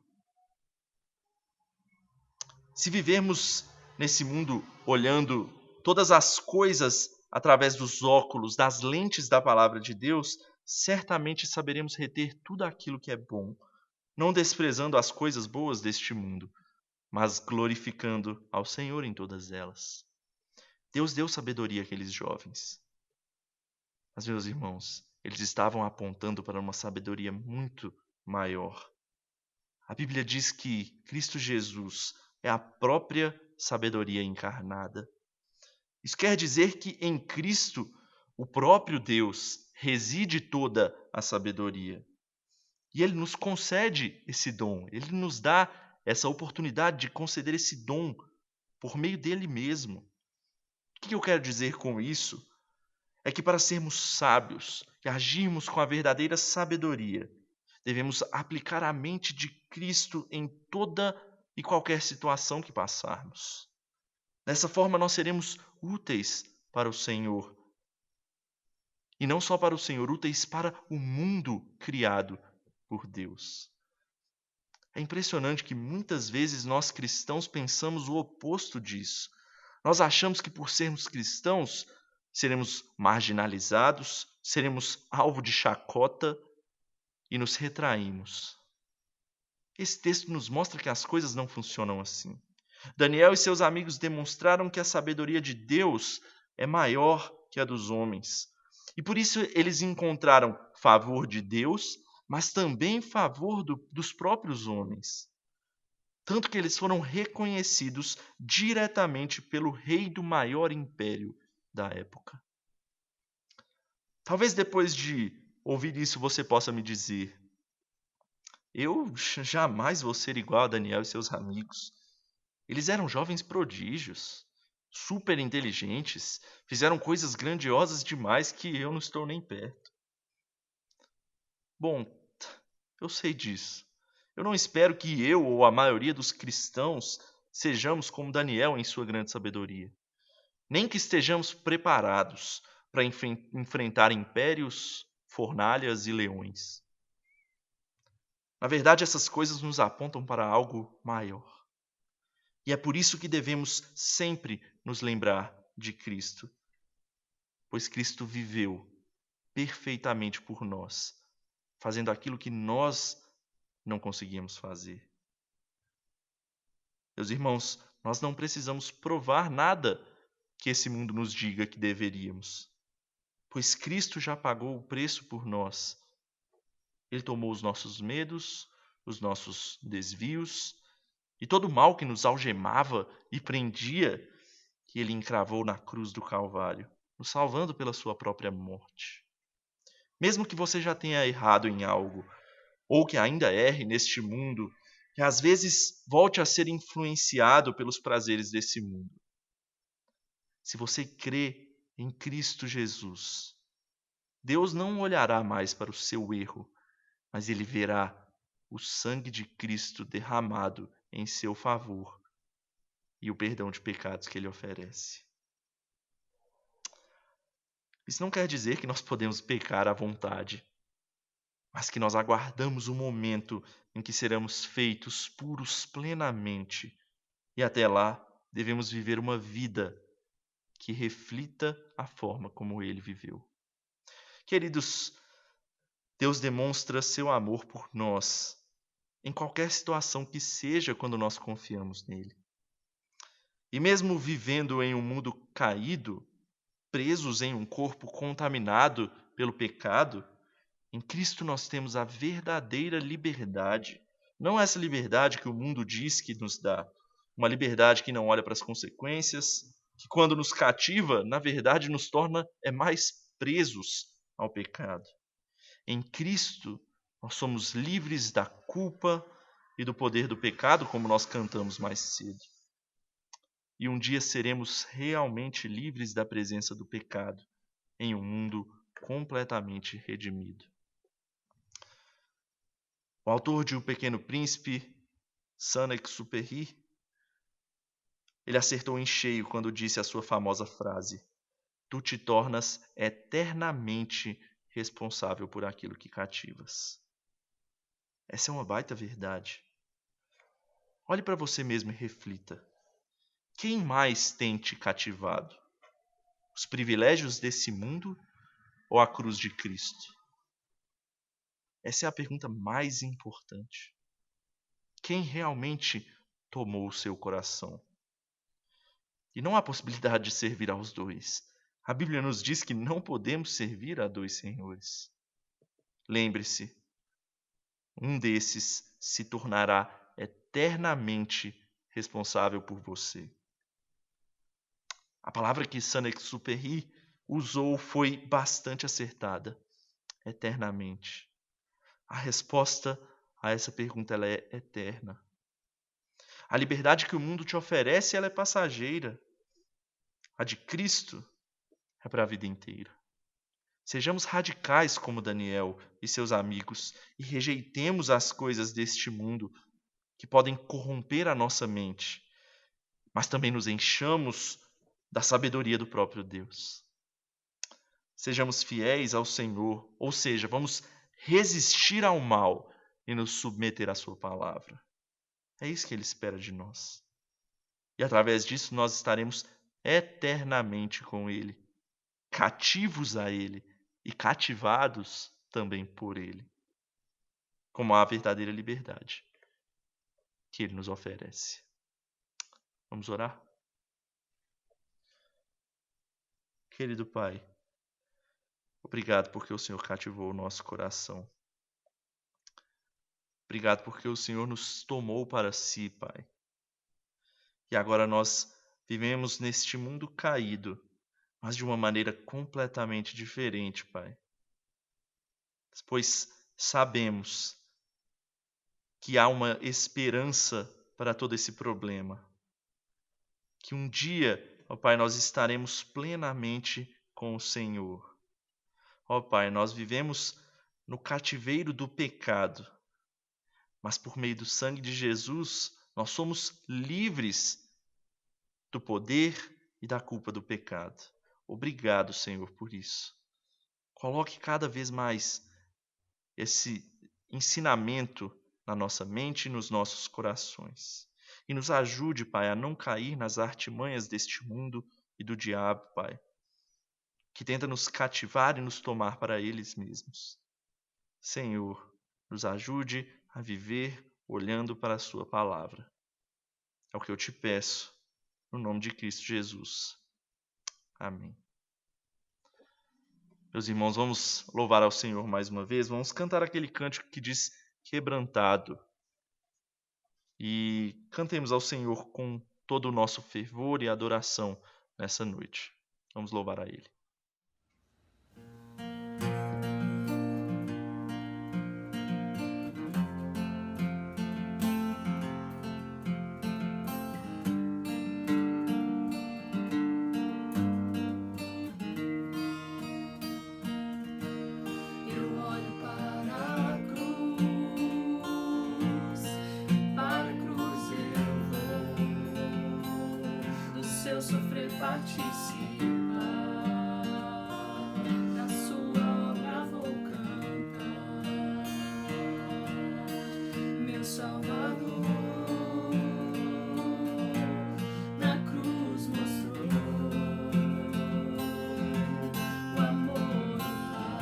Se vivermos nesse mundo olhando todas as coisas através dos óculos, das lentes da palavra de Deus, certamente saberemos reter tudo aquilo que é bom, não desprezando as coisas boas deste mundo, mas glorificando ao Senhor em todas elas. Deus deu sabedoria àqueles jovens. Mas, meus irmãos, eles estavam apontando para uma sabedoria muito maior. A Bíblia diz que Cristo Jesus é a própria sabedoria encarnada. Isso quer dizer que em Cristo, o próprio Deus, reside toda a sabedoria. E Ele nos concede esse dom, Ele nos dá essa oportunidade de conceder esse dom por meio dele mesmo. O que eu quero dizer com isso? É que para sermos sábios e agirmos com a verdadeira sabedoria, devemos aplicar a mente de Cristo em toda e qualquer situação que passarmos. Dessa forma, nós seremos úteis para o Senhor. E não só para o Senhor, úteis para o mundo criado por Deus. É impressionante que muitas vezes nós cristãos pensamos o oposto disso. Nós achamos que por sermos cristãos, seremos marginalizados, seremos alvo de chacota e nos retraímos. Esse texto nos mostra que as coisas não funcionam assim. Daniel e seus amigos demonstraram que a sabedoria de Deus é maior que a dos homens. E por isso eles encontraram favor de Deus, mas também favor dos próprios homens. Tanto que eles foram reconhecidos diretamente pelo rei do maior império da época. Talvez depois de ouvir isso você possa me dizer: eu jamais vou ser igual a Daniel e seus amigos. Eles eram jovens prodígios, super inteligentes, fizeram coisas grandiosas demais que eu não estou nem perto. Bom, eu sei disso. Eu não espero que eu ou a maioria dos cristãos sejamos como Daniel em sua grande sabedoria. Nem que estejamos preparados para enfrentar impérios, fornalhas e leões. Na verdade, essas coisas nos apontam para algo maior. E é por isso que devemos sempre nos lembrar de Cristo, pois Cristo viveu perfeitamente por nós, fazendo aquilo que nós não conseguíamos fazer. Meus irmãos, nós não precisamos provar nada que esse mundo nos diga que deveríamos, pois Cristo já pagou o preço por nós. Ele tomou os nossos medos, os nossos desvios e todo o mal que nos algemava e prendia, que ele encravou na cruz do Calvário, nos salvando pela sua própria morte. Mesmo que você já tenha errado em algo, ou que ainda erre neste mundo, que às vezes volte a ser influenciado pelos prazeres desse mundo. Se você crê em Cristo Jesus, Deus não olhará mais para o seu erro, mas ele verá o sangue de Cristo derramado em seu favor e o perdão de pecados que ele oferece. Isso não quer dizer que nós podemos pecar à vontade, mas que nós aguardamos o momento em que seremos feitos puros plenamente, e até lá devemos viver uma vida que reflita a forma como ele viveu. Queridos, Deus demonstra seu amor por nós em qualquer situação que seja quando nós confiamos nele. E mesmo vivendo em um mundo caído, presos em um corpo contaminado pelo pecado, em Cristo nós temos a verdadeira liberdade. Não essa liberdade que o mundo diz que nos dá, uma liberdade que não olha para as consequências, que quando nos cativa, na verdade nos torna mais presos ao pecado. Em Cristo nós somos livres da culpa e do poder do pecado, como nós cantamos mais cedo. E um dia seremos realmente livres da presença do pecado em um mundo completamente redimido. O autor de O Pequeno Príncipe, Saint-Exupéry, ele acertou em cheio quando disse a sua famosa frase: "Tu te tornas eternamente responsável por aquilo que cativas." Essa é uma baita verdade. Olhe para você mesmo e reflita. Quem mais tem te cativado? Os privilégios desse mundo ou a cruz de Cristo? Essa é a pergunta mais importante. Quem realmente tomou o seu coração? E não há possibilidade de servir aos dois. A Bíblia nos diz que não podemos servir a dois senhores. Lembre-se, um desses se tornará eternamente responsável por você. A palavra que Saint-Exupéry usou foi bastante acertada. Eternamente. A resposta a essa pergunta ela é eterna. A liberdade que o mundo te oferece ela é passageira. A de Cristo é para a vida inteira. Sejamos radicais como Daniel e seus amigos e rejeitemos as coisas deste mundo que podem corromper a nossa mente, mas também nos enchamos da sabedoria do próprio Deus. Sejamos fiéis ao Senhor, ou seja, vamos resistir ao mal e nos submeter à sua palavra. É isso que ele espera de nós. E através disso nós estaremos eternamente com ele, cativos a ele e cativados também por ele, como a verdadeira liberdade que ele nos oferece. Vamos orar? Querido Pai, obrigado porque o Senhor cativou o nosso coração. Obrigado porque o Senhor nos tomou para si, Pai. E agora nós vivemos neste mundo caído, mas de uma maneira completamente diferente, Pai. Pois sabemos que há uma esperança para todo esse problema. Que um dia, ó Pai, nós estaremos plenamente com o Senhor. Ó Pai, nós vivemos no cativeiro do pecado, mas por meio do sangue de Jesus, nós somos livres do poder e da culpa do pecado. Obrigado, Senhor, por isso. Coloque cada vez mais esse ensinamento na nossa mente e nos nossos corações. E nos ajude, Pai, a não cair nas artimanhas deste mundo e do diabo, Pai, que tenta nos cativar e nos tomar para eles mesmos. Senhor, nos ajude a viver olhando para a sua palavra. É o que eu te peço, no nome de Cristo Jesus. Amém. Meus irmãos, vamos louvar ao Senhor mais uma vez. Vamos cantar aquele cântico que diz quebrantado. E cantemos ao Senhor com todo o nosso fervor e adoração nessa noite. Vamos louvar a Ele. meu sofrer participar, da sua obra vou cantar, meu Salvador na cruz mostrou o amor do Pai,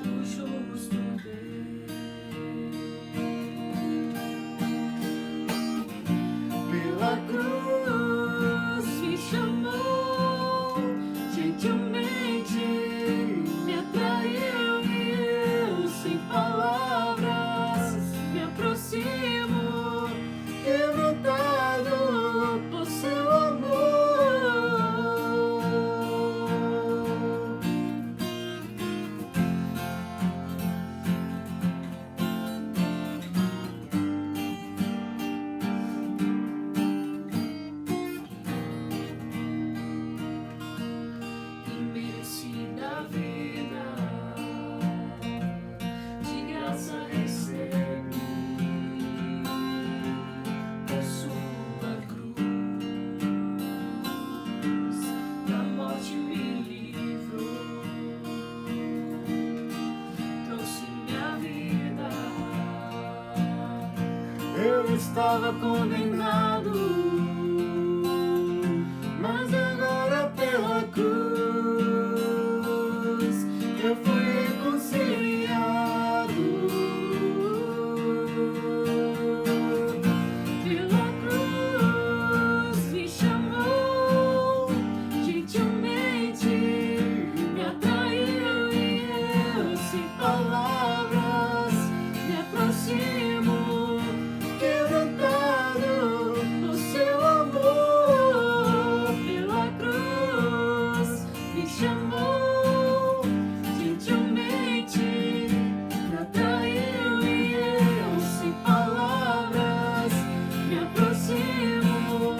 o justo Deus. Pela cruz me chamou, gentilmente me atraiu e eu, sem palavras, me aproximo, quebrantado por seu amor. Imerecida vida, de graça recebi, por sua cruz, da morte me livrou, trouxe minha vida. Eu estava condenado, mas agora pela cruz eu fui reconciliado. Pela cruz me chamou, gentilmente me atraiu e eu, sem palavras, me aproximo, quebrantado por seu amor. Pela cruz me chamou, gentilmente me atraiu e eu, sem palavras, me aproximo,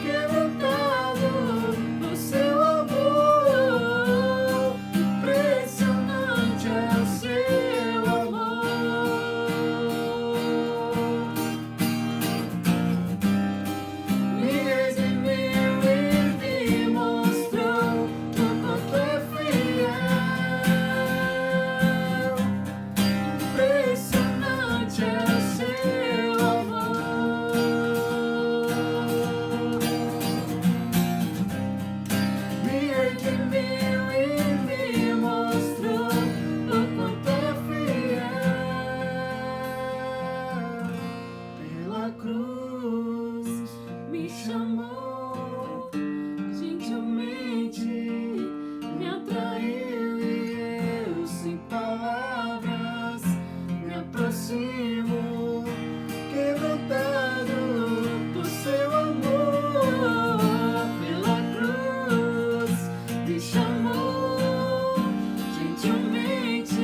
quebrantado por seu amor. Impressionante é o seu amor. Me redimiu e me mostrou o quanto é fiel. Impressionante é o seu amor. Me redimiu e me mostrou o quanto é fiel. Pela cruz me chamou, gentilmente me atraiu e eu, sem palavras, me aproximo, quebrantado por seu amor. Pela cruz me chamou, gentilmente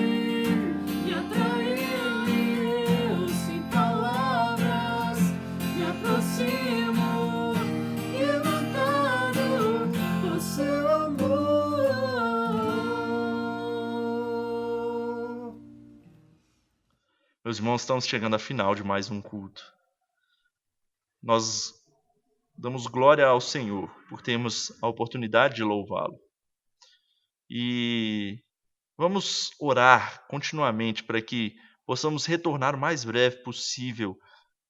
me atraiu e eu, sem palavras, me aproximo, quebrantado por seu amor. Meus irmãos, estamos chegando à final de mais um culto. Nós damos glória ao Senhor por termos a oportunidade de louvá-lo. E vamos orar continuamente para que possamos retornar o mais breve possível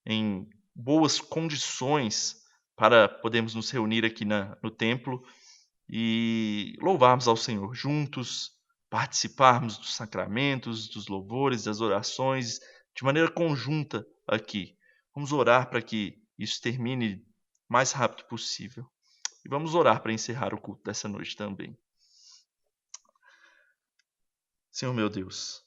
em boas condições para podermos nos reunir aqui no templo e louvarmos ao Senhor juntos, participarmos dos sacramentos, dos louvores, das orações, de maneira conjunta aqui. Vamos orar para que isso termine o mais rápido possível. E vamos orar para encerrar o culto dessa noite também. Senhor meu Deus,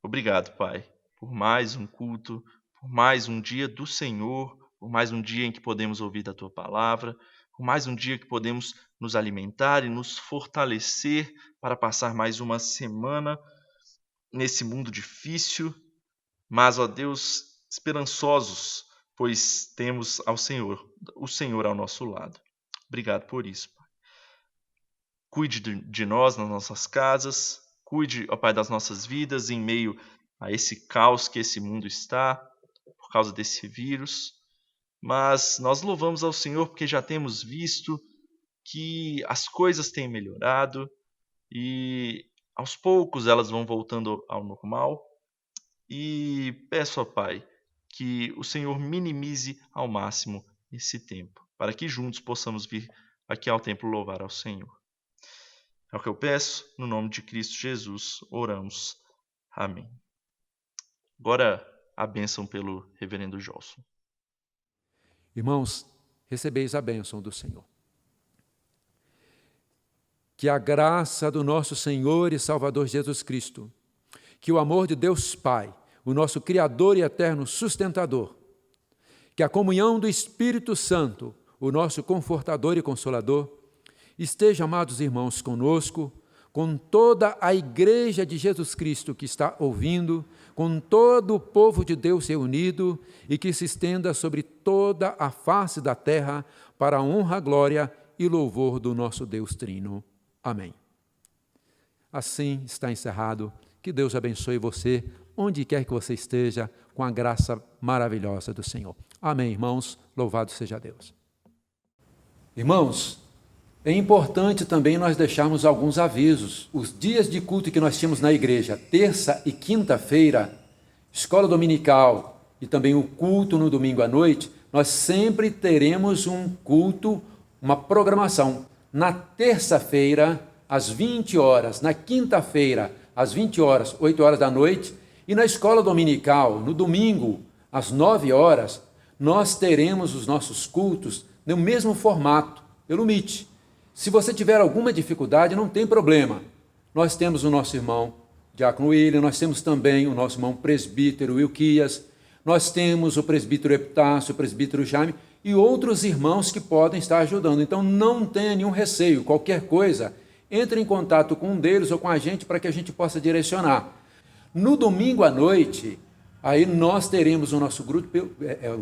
obrigado, Pai, por mais um culto, por mais um dia do Senhor, por mais um dia em que podemos ouvir da Tua palavra, por mais um dia que podemos nos alimentar e nos fortalecer para passar mais uma semana nesse mundo difícil, mas, ó Deus, esperançosos, pois temos ao Senhor, o Senhor ao nosso lado. Obrigado por isso, Pai. Cuide de nós nas nossas casas, cuide, ó Pai, das nossas vidas em meio a esse caos que esse mundo está, por causa desse vírus. mas nós louvamos ao Senhor porque já temos visto que as coisas têm melhorado e aos poucos elas vão voltando ao normal. E peço ao Pai que o Senhor minimize ao máximo esse tempo, para que juntos possamos vir aqui ao templo louvar ao Senhor. É o que eu peço, no nome de Cristo Jesus, oramos. Amém. Agora a bênção pelo reverendo Jolson. Irmãos, recebeis a bênção do Senhor. Que a graça do nosso Senhor e Salvador Jesus Cristo, que o amor de Deus Pai, o nosso Criador e eterno sustentador, que a comunhão do Espírito Santo, o nosso Confortador e Consolador, esteja, amados irmãos, conosco, com toda a Igreja de Jesus Cristo que está ouvindo, com todo o povo de Deus reunido e que se estenda sobre toda a face da terra para a honra, glória e louvor do nosso Deus Trino. Amém. Assim está encerrado. Que Deus abençoe você, onde quer que você esteja, com a graça maravilhosa do Senhor. Amém, irmãos. Louvado seja Deus. Irmãos, é importante também nós deixarmos alguns avisos. Os dias de culto que nós tínhamos na igreja, terça e quinta-feira, escola dominical e também o culto no domingo à noite, nós sempre teremos um culto, uma programação. Na terça-feira, às 20 horas, na quinta-feira, às 20 horas, 8 horas da noite, e na escola dominical, no domingo, às 9 horas, nós teremos os nossos cultos no mesmo formato, pelo Meet. Se você tiver alguma dificuldade, não tem problema. Nós temos o nosso irmão Diácono William, nós temos também o nosso irmão presbítero Wilquias, nós temos o presbítero Epitácio, o presbítero Jaime e outros irmãos que podem estar ajudando. Então, não tenha nenhum receio. Qualquer coisa, entre em contato com um deles ou com a gente para que a gente possa direcionar. No domingo à noite, aí nós teremos o nosso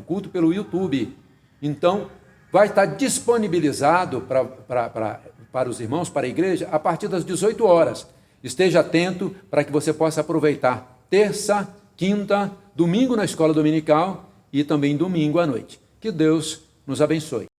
culto pelo YouTube. Então, vai estar disponibilizado para os irmãos, para a igreja, a partir das 18 horas. Esteja atento para que você possa aproveitar terça, quinta, domingo na escola dominical e também domingo à noite. Que Deus nos abençoe.